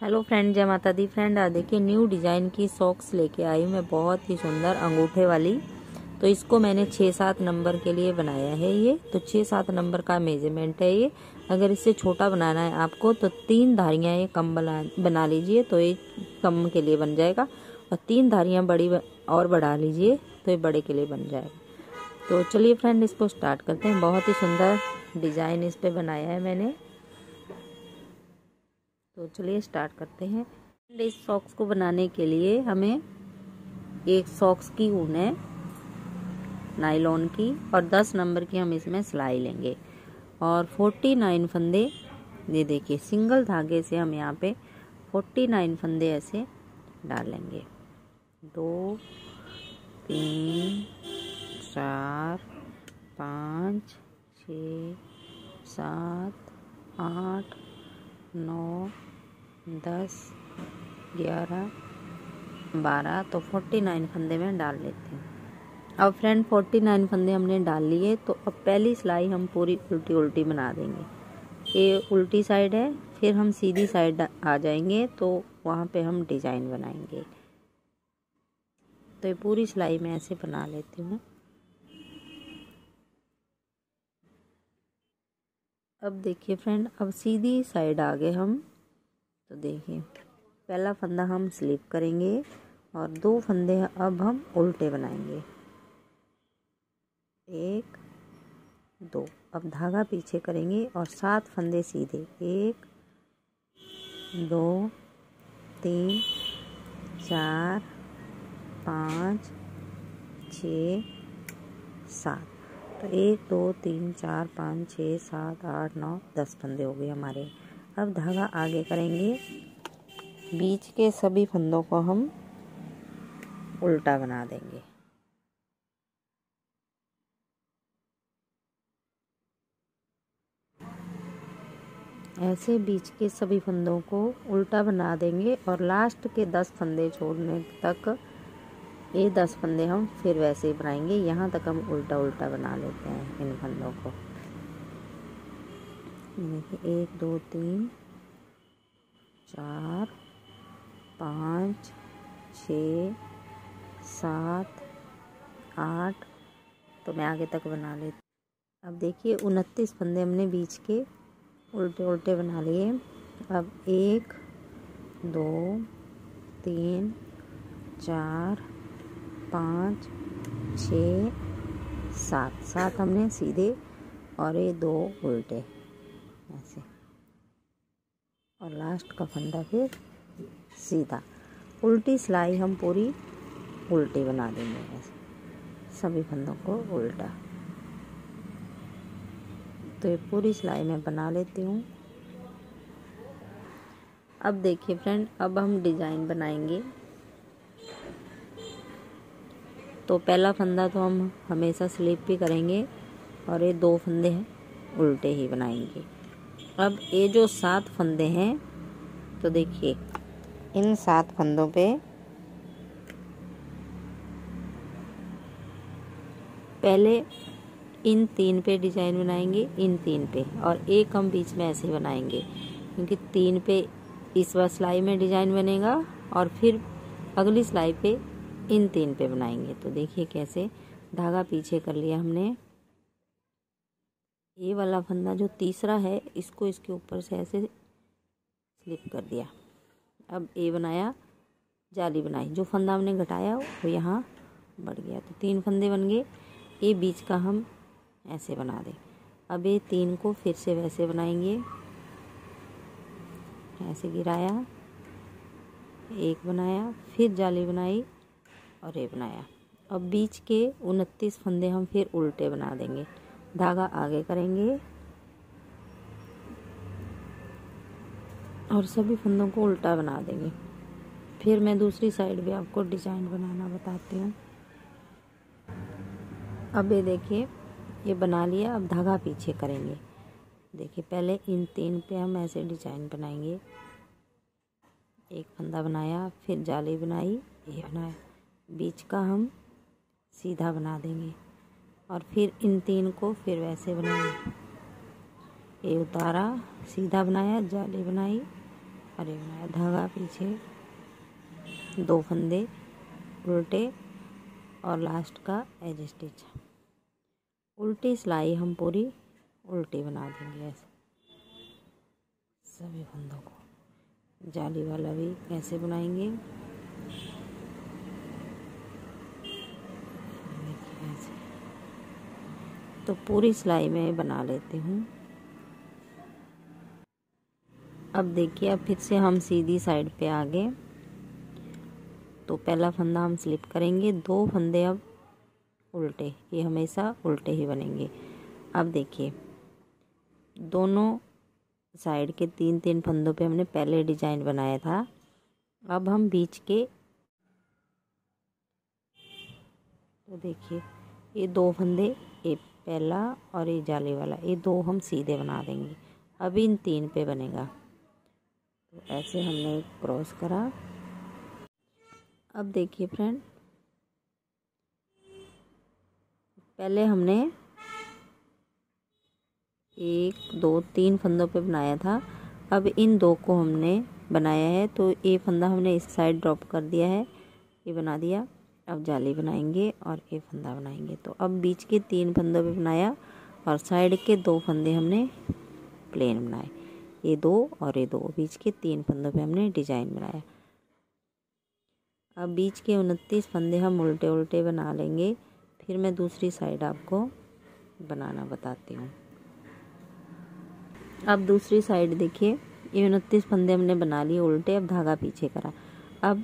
Hello friend, जय माता दी। Friend देखिए, न्यू डिज़ाइन की सॉक्स लेके आई मैं, बहुत ही सुंदर अंगूठे वाली। तो इसको मैंने 6-7 नंबर के लिए बनाया है। ये तो 6-7 नंबर का मेजरमेंट है ये। अगर इससे छोटा बनाना है आपको तो 3 धारियाँ ये कम बना लीजिए तो ये कम के लिए बन जाएगा, और 3 धारियाँ बड़ी और बढ़ा लीजिए तो ये बड़े के लिए बन जाएगा। तो चलिए फ्रेंड, इसको स्टार्ट करते हैं। बहुत ही सुंदर डिज़ाइन इस पर बनाया है मैंने। तो चलिए स्टार्ट करते हैं। इस सॉक्स को बनाने के लिए हमें एक सॉक्स की ऊन है नायलॉन की, और 10 नंबर की हम इसमें सिलाई लेंगे, और 49 फंदे, ये देखिए सिंगल धागे से हम यहाँ पे 49 फंदे ऐसे डाल लेंगे। 2 3 4 5 6 7 8 9 10 11 12, तो 49 फंदे में डाल लेते हैं। अब फ्रेंड 49 फंदे हमने डाल लिए, तो अब पहली सिलाई हम पूरी उल्टी उल्टी बना देंगे। ये उल्टी साइड है, फिर हम सीधी साइड आ जाएंगे तो वहाँ पे हम डिजाइन बनाएंगे। तो ये पूरी सिलाई मैं ऐसे बना लेती हूँ। अब देखिए फ्रेंड, अब सीधी साइड आ गए हम। तो देखिए पहला फंदा हम स्लिप करेंगे और 2 फंदे अब हम उल्टे बनाएंगे। 1 2, अब धागा पीछे करेंगे और 7 फंदे सीधे। 1 2 3 4 5 6 7, तो 1 2 3 4 5 6 7 8 9 10 फंदे हो गए हमारे। अब धागा आगे करेंगे, बीच के सभी फंदों को हम उल्टा बना देंगे। ऐसे बीच के सभी फंदों को उल्टा बना देंगे, और लास्ट के 10 फंदे छोड़ने तक ये 10 फंदे हम फिर वैसे ही बनाएंगे। यहाँ तक हम उल्टा उल्टा बना लेते हैं इन फंदों को। देखिए 1 2 3 4 5 6 7 8, तो मैं आगे तक बना लेती। अब देखिए 29 फंदे हमने बीच के उल्टे उल्टे बना लिए। अब 1 2 3 4 5 6 7 हमने सीधे, और ये 2 उल्टे ऐसे, और लास्ट का फंदा फिर सीधा। उल्टी सिलाई हम पूरी उल्टी बना देंगे, ऐसे सभी फंदों को उल्टा। तो ये पूरी सिलाई मैं बना लेती हूँ। अब देखिए फ्रेंड, अब हम डिज़ाइन बनाएंगे। तो पहला फंदा तो हम हमेशा स्लिप भी करेंगे, और ये 2 फंदे उल्टे ही बनाएंगे। अब ये जो 7 फंदे हैं, तो देखिए इन 7 फंदों पे पहले इन 3 पे डिजाइन बनाएंगे, इन 3 पे, और एक हम बीच में ऐसे बनाएंगे, क्योंकि 3 पे इस बार सिलाई में डिजाइन बनेगा, और फिर अगली सिलाई पे इन 3 पे बनाएंगे। तो देखिए कैसे धागा पीछे कर लिया हमने। ये वाला फंदा जो तीसरा है, इसको इसके ऊपर से ऐसे स्लिप कर दिया। अब ये बनाया, जाली बनाई, जो फंदा हमने घटाया वो यहाँ बढ़ गया, तो 3 फंदे बन गए। ये बीच का हम ऐसे बना दें। अब ये 3 को फिर से वैसे बनाएंगे, ऐसे गिराया, एक बनाया, फिर जाली बनाई, और ये बनाया। अब बीच के 29 फंदे हम फिर उल्टे बना देंगे। धागा आगे करेंगे और सभी फंदों को उल्टा बना देंगे। फिर मैं दूसरी साइड भी आपको डिजाइन बनाना बताती हूँ। अब ये देखिए ये बना लिया। अब धागा पीछे करेंगे। देखिए पहले इन 3 पे हम ऐसे डिजाइन बनाएंगे। एक फंदा बनाया, फिर जाली बनाई, ये बनाया, बीच का हम सीधा बना देंगे, और फिर इन 3 को फिर वैसे बनाएंगे। ये उतारा, सीधा बनाया, जाली बनाई, और ये बनाया। धागा पीछे, 2 फंदे उल्टे और लास्ट का एज स्टिच। उल्टी सिलाई हम पूरी उल्टी बना देंगे ऐसे सभी फंदों को। जाली वाला भी ऐसे बनाएंगे, देखिए ऐसे। तो पूरी सिलाई में बना लेती हूँ। अब देखिए, अब फिर से हम सीधी साइड पे आ गए। तो पहला फंदा हम स्लिप करेंगे, 2 फंदे अब उल्टे, ये हमेशा उल्टे ही बनेंगे। अब देखिए, दोनों साइड के 3-3 फंदों पे हमने पहले डिजाइन बनाया था। अब हम बीच के, तो देखिए ये 2 फंदे, ये पहला और ये जाली वाला, ये 2 हम सीधे बना देंगे। अब इन 3 पे बनेगा। तो ऐसे हमने क्रॉस करा। अब देखिए फ्रेंड, पहले हमने 1 2 3 फंदों पे बनाया था। अब इन 2 को हमने बनाया है, तो ये फंदा हमने इस साइड ड्रॉप कर दिया है, ये बना दिया। अब जाली बनाएंगे और ये फंदा बनाएंगे। तो अब बीच के 3 फंदों पे बनाया और साइड के 2 फंदे हमने प्लेन बनाए, ये 2 और ये 2, बीच के 3 फंदों पे हमने डिजाइन बनाया। अब बीच के 29 फंदे हम उल्टे उल्टे बना लेंगे, फिर मैं दूसरी साइड आपको बनाना बताती हूँ। अब दूसरी साइड देखिए, ये 29 फंदे हमने बना लिए उल्टे। अब धागा पीछे करा। अब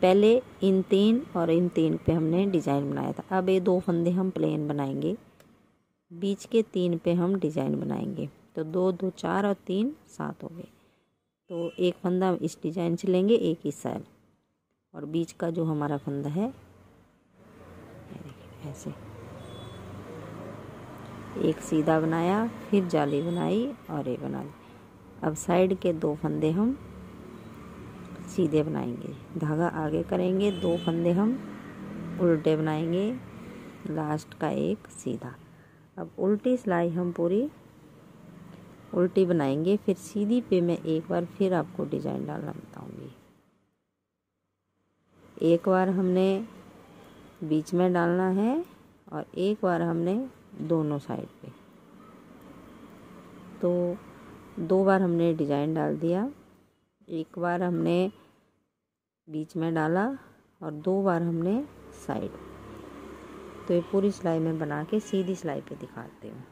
पहले इन 3 और इन 3 पे हमने डिजाइन बनाया था। अब ये 2 फंदे हम प्लेन बनाएंगे, बीच के 3 पे हम डिजाइन बनाएंगे। तो 2 2 4 और 3 7 हो गए। तो एक फंदा हम इस डिजाइन से लेंगे, एक इस साइड, और बीच का जो हमारा फंदा है ऐसे एक सीधा बनाया, फिर जाली बनाई और ये बना ली। अब साइड के 2 फंदे हम सीधे बनाएंगे, धागा आगे करेंगे, 2 फंदे हम उल्टे बनाएंगे, लास्ट का एक सीधा। अब उल्टी सिलाई हम पूरी उल्टी बनाएंगे, फिर सीधी पे मैं एक बार फिर आपको डिजाइन डालना बताऊंगी। एक बार हमने बीच में डालना है और एक बार हमने दोनों साइड पे। तो 2 बार हमने डिजाइन डाल दिया, एक बार हमने बीच में डाला और 2 बार हमने साइड। तो ये पूरी सिलाई में बना के सीधी सिलाई पे दिखाती हूँ।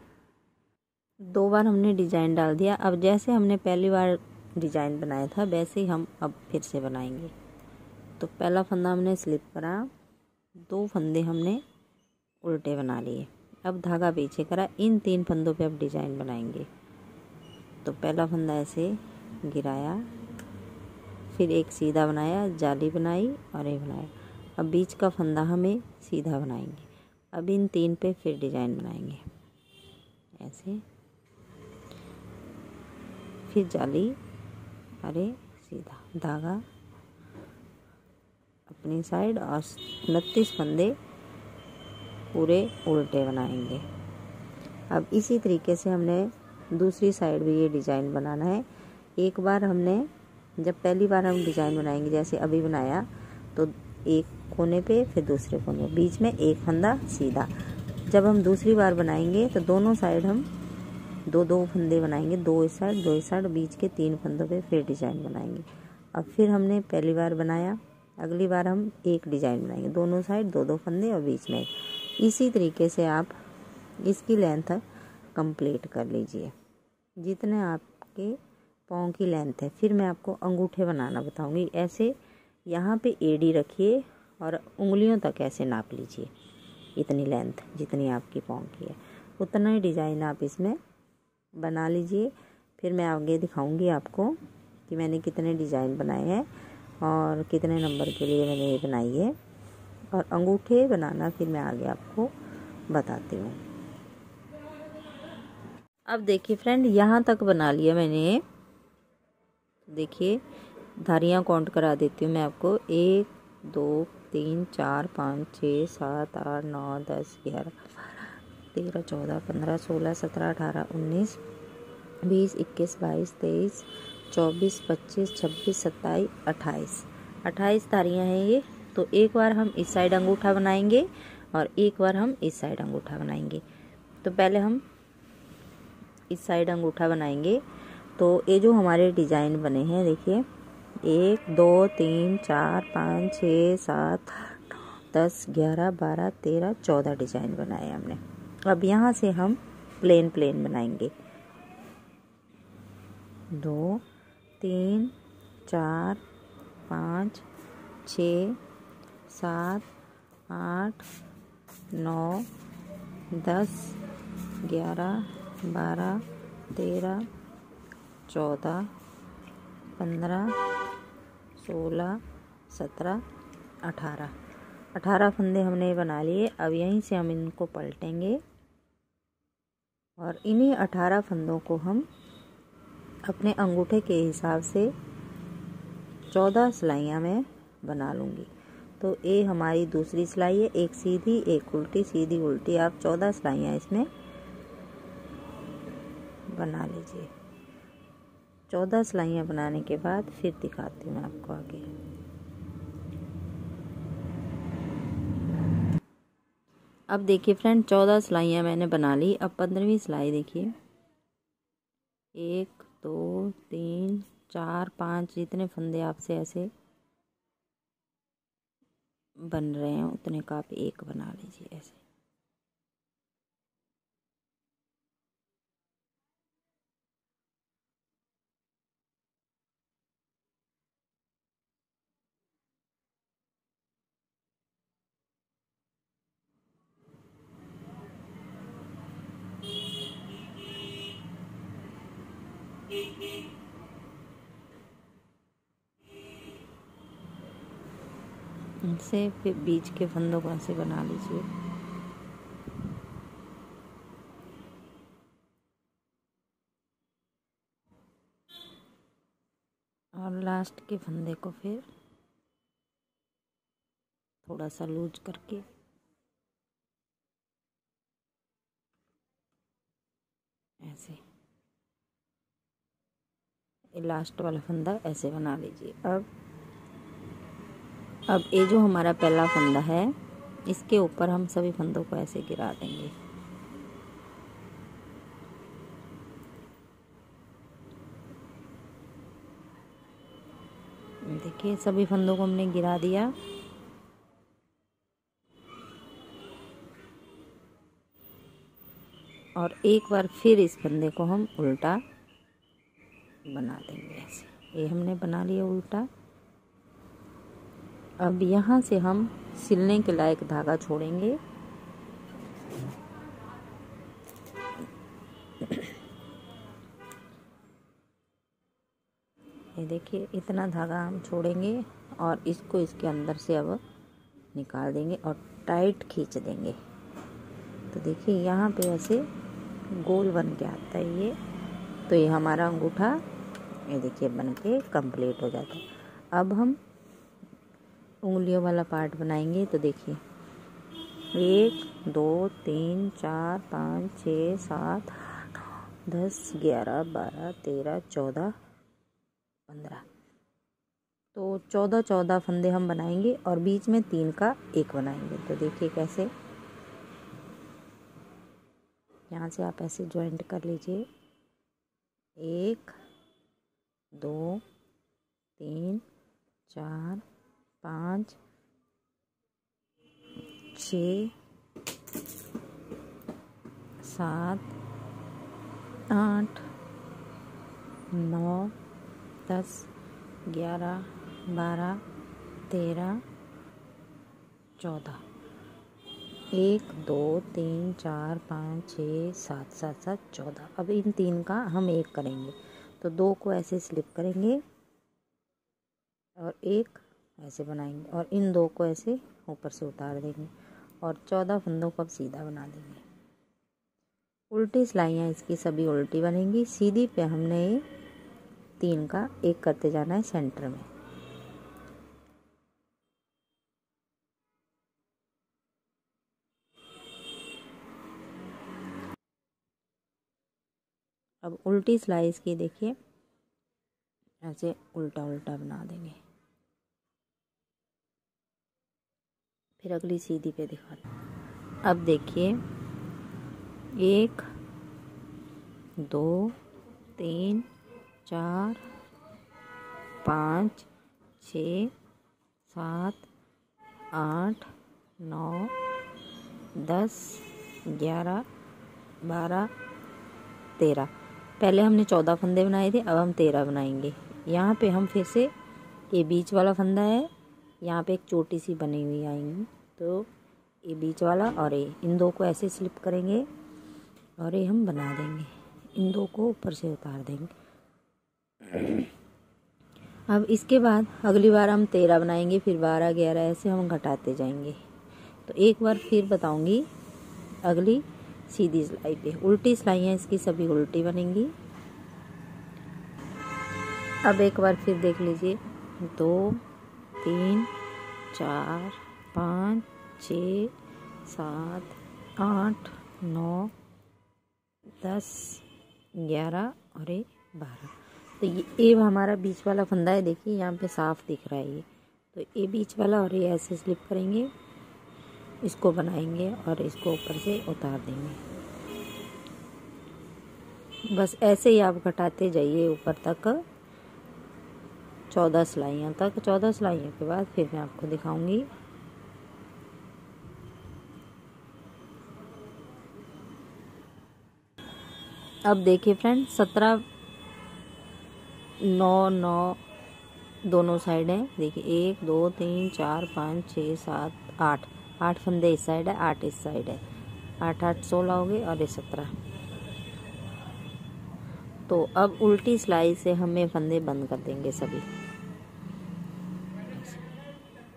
2 बार हमने डिजाइन डाल दिया। अब जैसे हमने पहली बार डिजाइन बनाया था वैसे ही हम अब फिर से बनाएंगे। तो पहला फंदा हमने स्लिप करा, 2 फंदे हमने उल्टे बना लिए। अब धागा पीछे करा, इन 3 फंदों पे अब डिजाइन बनाएंगे। तो पहला फंदा ऐसे गिराया, फिर एक सीधा बनाया, जाली बनाई और ये बनाया। अब बीच का फंदा हमें सीधा बनाएंगे। अब इन 3 पे फिर डिजाइन बनाएंगे ऐसे, फिर जाली, अरे सीधा, धागा अपनी साइड और 29 फंदे पूरे उल्टे बनाएंगे। अब इसी तरीके से हमने दूसरी साइड भी ये डिजाइन बनाना है। एक बार हमने, जब पहली बार हम डिजाइन बनाएंगे जैसे अभी बनाया, तो एक कोने पे फिर दूसरे कोने, बीच में एक फंदा सीधा। जब हम दूसरी बार बनाएंगे तो दोनों साइड हम 2-2 फंदे बनाएंगे, 2 इस साइड 2 इस साइड, बीच के 3 फंदों पे फिर डिजाइन बनाएंगे। अब फिर हमने पहली बार बनाया, अगली बार हम एक डिजाइन बनाएंगे, दोनों साइड 2-2 फंदे और बीच में। इसी तरीके से आप इसकी लेंथ कंप्लीट कर लीजिए जितने आपके पाँव की लेंथ है। फिर मैं आपको अंगूठे बनाना बताऊंगी। ऐसे यहाँ पे एड़ी रखिए और उंगलियों तक ऐसे नाप लीजिए, इतनी लेंथ जितनी आपकी पाँव की है उतना ही डिजाइन आप इसमें बना लीजिए। फिर मैं आगे दिखाऊंगी आपको कि मैंने कितने डिजाइन बनाए हैं और कितने नंबर के लिए मैंने ये बनाई है, और अंगूठे बनाना फिर मैं आगे आपको बताती हूँ। अब देखिए फ्रेंड, यहाँ तक बना लिया मैंने। देखिए धारियाँ काउंट करा देती हूँ मैं आपको। 1 2 3 4 5 6 7 8 9 10 11 12 13 14 15 16 17 18 19 20 21 22 23 24, 25, 26, 27, 28, 28 धारियाँ हैं ये। तो एक बार हम इस साइड अंगूठा बनाएंगे और एक बार हम इस साइड अंगूठा बनाएंगे। तो पहले हम इस साइड अंगूठा बनाएंगे। तो ये जो हमारे डिजाइन बने हैं देखिए, 1 2 3 4 5 6 7 10 11 12 13 14 डिजाइन बनाए हमने। अब यहाँ से हम प्लेन बनाएंगे। 2 3 4 5 6 7 8 9 10 11 12 13 14 15 16 17 18 फंदे हमने बना लिए। अब यहीं से हम इनको पलटेंगे और इन्हीं 18 फंदों को हम अपने अंगूठे के हिसाब से 14 सिलाइयाँ मैं बना लूँगी। तो ये हमारी दूसरी सिलाई है, एक सीधी एक उल्टी, सीधी उल्टी, आप 14 सिलाइयाँ इसमें बना लीजिए। 14 सिलाइयाँ बनाने के बाद फिर दिखाती हूँ मैं आपको आगे। अब देखिए फ्रेंड, 14 सिलाइयाँ मैंने बना ली। अब 15वीं सिलाई देखिए, 1 2 3 4 5 जितने फंदे आपसे ऐसे बन रहे हैं उतने का आप एक बना लीजिए ऐसे। इनसे फिर बीच के फंदों को ऐसे बना लीजिए। और लास्ट के फंदे को फिर थोड़ा सा लूज करके ऐसे लास्ट वाला फंदा ऐसे बना लीजिए। अब ये जो हमारा पहला फंदा है इसके ऊपर हम सभी फंदों को ऐसे गिरा देंगे। देखिए सभी फंदों को हमने गिरा दिया। और एक बार फिर इस फंदे को हम उल्टा बना देंगे ऐसे। ये हमने बना लिया उल्टा। अब यहाँ से हम सिलने के लायक धागा छोड़ेंगे। ये देखिए इतना धागा हम छोड़ेंगे और इसको इसके अंदर से अब निकाल देंगे और टाइट खींच देंगे। तो देखिए यहाँ पे ऐसे गोल बन के आता है ये। तो ये हमारा अंगूठा ये देखिए बन के कंप्लीट हो जाता है। अब हम उंगलियों वाला पार्ट बनाएंगे। तो देखिए 1 2 3 4 5 6 7 8 10 11 12 13 14 15। तो 14 फंदे हम बनाएंगे और बीच में 3 का एक बनाएंगे। तो देखिए कैसे, यहाँ से आप ऐसे ज्वाइंट कर लीजिए। 1 2 3 4 5 6 7 8 9 10 11 12 13 14। 1 2 3 4 5 6 7 7 7 14। अब इन 3 का हम एक करेंगे। तो 2 को ऐसे स्लिप करेंगे और एक ऐसे बनाएंगे और इन 2 को ऐसे ऊपर से उतार देंगे और 14 फंदों को अब सीधा बना देंगे। उल्टी सिलाइयाँ इसकी सभी उल्टी बनेंगी। सीधी पे हमने 3 का एक करते जाना है सेंटर में। अब उल्टी सिलाई इसकी देखिए ऐसे उल्टा उल्टा बना देंगे। फिर अगली सीधी पे दिखाते हैं। अब देखिए 1 2 3 4 5 6 7 8 9 10 11 12 13। पहले हमने 14 फंदे बनाए थे, अब हम 13 बनाएंगे। यहाँ पे हम फिर से ये बीच वाला फंदा है, यहाँ पे एक छोटी सी बनी हुई आएंगी, तो ये बीच वाला और ये इन दो को ऐसे स्लिप करेंगे और ये हम बना देंगे। इन दो को ऊपर से उतार देंगे। अब इसके बाद अगली बार हम 13 बनाएंगे, फिर 12 11 ऐसे हम घटाते जाएंगे। तो एक बार फिर बताऊंगी अगली सीधी सिलाई पे। उल्टी सिलाइयाँ इसकी सभी उल्टी बनेंगी। अब एक बार फिर देख लीजिए 2 3 4 5 6 7 8 9 10 11 और 12। तो ये हमारा बीच वाला फंदा है, देखिए यहाँ पे साफ दिख रहा है ये। तो ये बीच वाला और ये ऐसे स्लिप करेंगे, इसको बनाएंगे और इसको ऊपर से उतार देंगे। बस ऐसे ही आप घटाते जाइए ऊपर तक 14 सिलाइयाँ तक। 14 सिलाइयों के बाद फिर मैं आपको दिखाऊंगी। अब देखिए फ्रेंड 17 9 9 दोनों साइड हैं। देखिए 1 2 3 4 5 6 7 8 8 फंदे इस साइड है, 8 इस साइड है। 8 8 16 हो गए और ये 17। तो अब उल्टी सिलाई से हमें फंदे बंद कर देंगे सभी।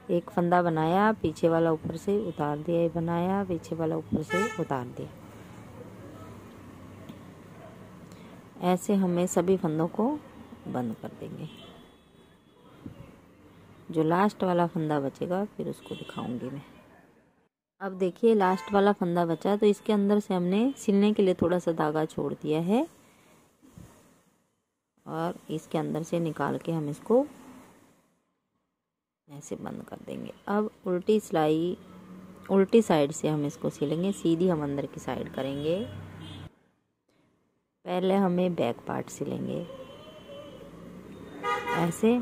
एक फंदा बनाया, पीछे वाला ऊपर से उतार दिया, ये बनाया, पीछे वाला ऊपर से उतार दिया। ऐसे हमें सभी फंदों को बंद कर देंगे। जो लास्ट वाला फंदा बचेगा फिर उसको दिखाऊंगी मैं। अब देखिए लास्ट वाला फंदा बचा, तो इसके अंदर से हमने सिलने के लिए थोड़ा सा धागा छोड़ दिया है और इसके अंदर से निकाल के हम इसको ऐसे बंद कर देंगे। अब उल्टी सिलाई उल्टी साइड से हम इसको सिलेंगे, सीधी हम अंदर की साइड करेंगे। पहले हमें बैक पार्ट सिलेंगे, ऐसे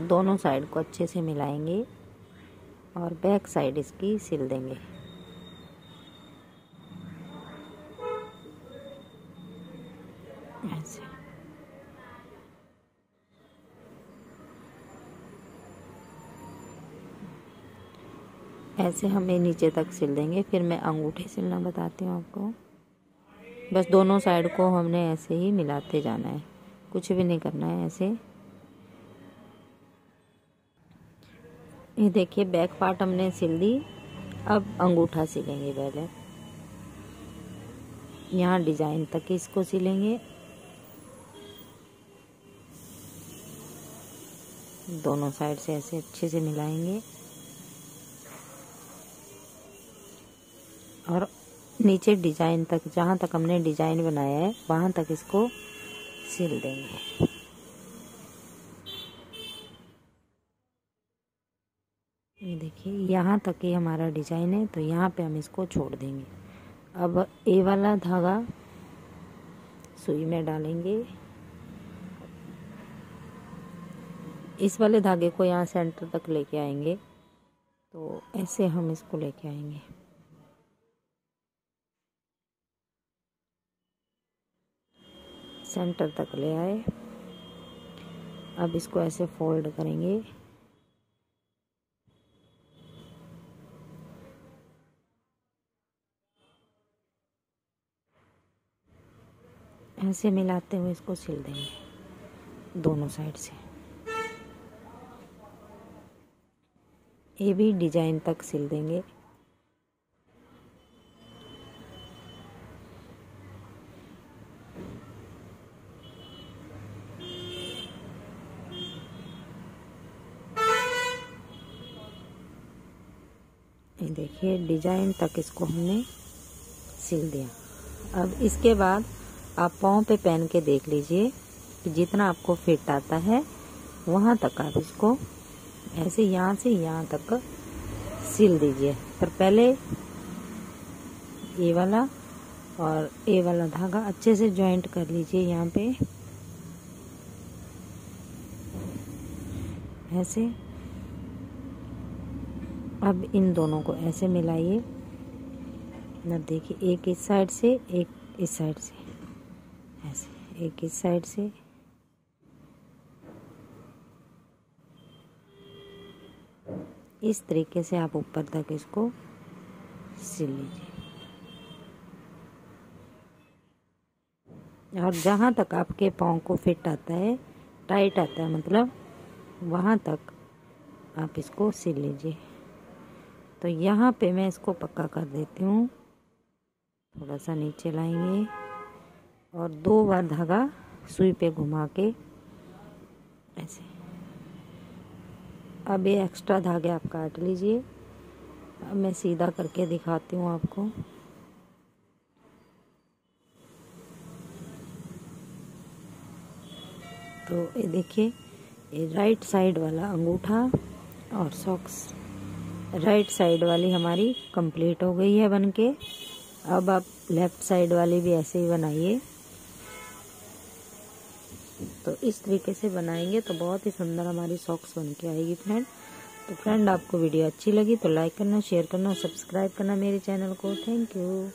दोनों साइड को अच्छे से मिलाएंगे और बैक साइड इसकी सिल देंगे। ऐसे ऐसे हमें नीचे तक सिल देंगे। फिर मैं अंगूठे सिलना बताती हूँ आपको। बस दोनों साइड को हमने ऐसे ही मिलाते जाना है, कुछ भी नहीं करना है। ऐसे ये देखिए बैक पार्ट हमने सिल दी। अब अंगूठा सिलेंगे। पहले यहाँ डिजाइन तक इसको सिलेंगे, दोनों साइड से ऐसे अच्छे से मिलाएंगे और नीचे डिजाइन तक, जहाँ तक हमने डिजाइन बनाया है वहाँ तक इसको सिल देंगे। ये देखिए यहाँ तक ही हमारा डिजाइन है, तो यहाँ पे हम इसको छोड़ देंगे। अब ये वाला धागा सुई में डालेंगे। इस वाले धागे को यहाँ सेंटर तक लेके आएंगे, तो ऐसे हम इसको लेके आएंगे। सेंटर तक ले आए। अब इसको ऐसे फोल्ड करेंगे। ऐसे मिलाते हुए इसको सिल देंगे दोनों साइड से। ये भी डिजाइन तक सिल देंगे। ये देखिए डिजाइन तक इसको हमने सिल दिया। अब इसके बाद आप पाँव पे पहन के देख लीजिए कि जितना आपको फिट आता है वहाँ तक आप इसको ऐसे यहाँ से यहाँ तक सिल दीजिए। पर पहले ये वाला और ये वाला धागा अच्छे से जॉइंट कर लीजिए यहाँ पे ऐसे। अब इन दोनों को ऐसे मिलाइए। अब देखिए, एक इस साइड से एक इस साइड से, ऐसे एक इस साइड से इस तरीके से आप ऊपर तक इसको सिल लीजिए। और जहाँ तक आपके पाँव को फिट आता है, टाइट आता है मतलब, वहाँ तक आप इसको सिल लीजिए। तो यहाँ पे मैं इसको पक्का कर देती हूँ। थोड़ा सा नीचे लाएंगे और 2 बार धागा सुई पे घुमा के ऐसे। अब ये एक्स्ट्रा धागे आप काट लीजिए। अब मैं सीधा करके दिखाती हूँ आपको। तो ये देखिए, ये राइट साइड वाला अंगूठा और सॉक्स राइट साइड वाली हमारी कंप्लीट हो गई है बनके। अब आप लेफ्ट साइड वाली भी ऐसे ही बनाइए। तो इस तरीके से बनाएंगे तो बहुत ही सुंदर हमारी सॉक्स बन के आएगी फ्रेंड। तो फ्रेंड, आपको वीडियो अच्छी लगी तो लाइक करना, शेयर करना और सब्सक्राइब करना मेरे चैनल को। Thank you.